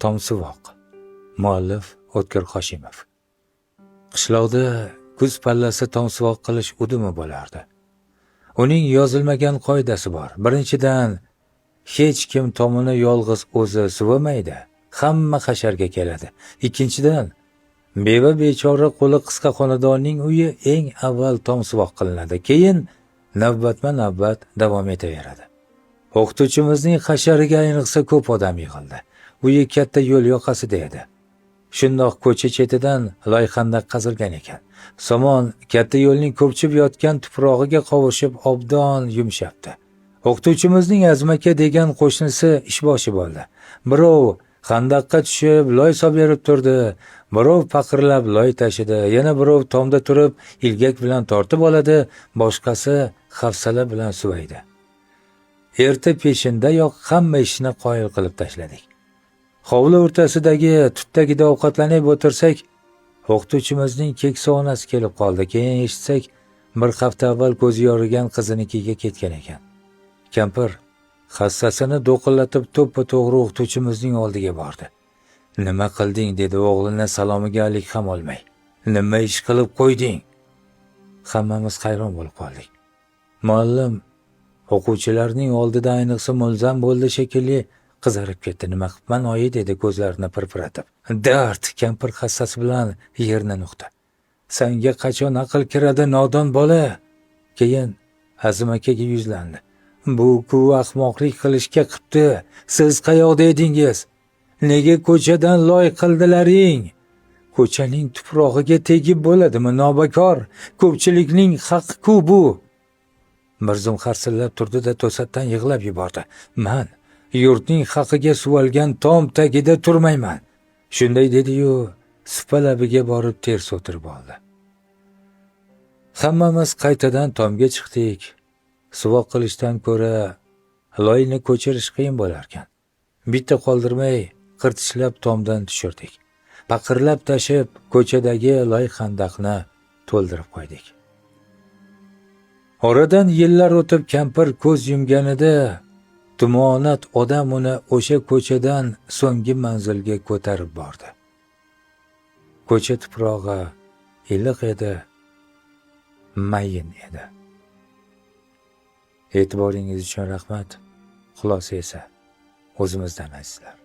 Tomsuvoq. Muallif O'tkir Hoshimov. Qishloqda kuz pallasi tomsuvoq qilish udumi bo'lardi. Uning yozilmagan qoidasi bor. Birinchidan, hech kim tomini yolg'iz o'zi suvamaydi. Hamma hasharga keladi. Ikkinchidan, beva bechora qo'li qisqa xonadonning uyi eng avval tomsuvoq qilinadi. Keyin navbatma-navbat davom etaveradi. O'qituvchimizning hashariga ayniqsa ko'p odam yig'ildi. Uyi katta yo'l yoqasida edi. Shundoq ko'cha chetidan loyxandaq qazilgan ekan. Somon katta yo'lning ko'pchib yotgan tuprog'iga qovushib obdon yumshabdi. O'qituvchimizning Azmaka degan qo'shnisi ishboshi bo'ldi. Birov xandaqqa tushib loy soberib turdi, birov paqirlab loy tashidi, yana birov tomda turib ilgak bilan tortib oladi, boshqasi hafsala bilan suvaydi. Erta peshindayoq hamma ishni qoyil qilib tashladik. Hovli o'rtasidagi tutdagida ovqatlanib o'tirsak, o'qituvchimizning keksa onasi kelib qoldi. Keyin eshitsak, bir hafta avval ko'zi yorigan qizinikiga ketgan ekan. Kampir hassasini do'qillatib to'ppa-to'g'ri o'qituvchimizning oldiga bordi. "Nima qilding?" dedi o'g'lini salomiga alik ham olmay. "Nima ish qilib qo'yding?" Hammamiz hayron bo'lib qoldik. Muallim o'quvchilarning oldida ayniqsa mulzam bo'ldi shekilli, qizarib ketdi. "Nima qilibman oyi?" dedi ko'zlarini pirpiratib. "Dard!" Kampir hassasi bilan yerni nuqdi. "Sanga qachon aql kiradi, nodon bola?" Keyin Azim akaga yuzlandi. "Bu-ku ahmoqlik qilishga qipti. Siz qayoqda edingiz? Nega ko'chadan loy qildilaring? Ko'chaning tuprog'iga tegib bo'ladimi, nobakor? Ko'pchilikning haqqi-ku bu." Bir zum harsillab turdi-da to'satdan yig'lab yubordi. "Man yurtning haqqiga suvalgan tom tagida turmayman." Shunday dedi-yu, supa labiga borib ters o'tirib oldi. Hammamiz qaytadan tomga chiqdik. Suvoq qilishdan ko'ra loyni ko'chirish qiyin bo'larkan. Bitta qoldirmay qirtishlab tomdan tushirdik. Paqirlab tashib ko'chadagi loy xandaqni to'ldirib qo'ydik. Oradan yillar o'tib kampir ko'z yumganida tumonat odam uni o'sha ko'chadan so'nggi manzilga ko'tarib bordi. Ko'cha tuprog'i iliq edi, mayin edi. E'tiboringiz uchun rahmat. Xulosa esa o'zimizdan azizlar.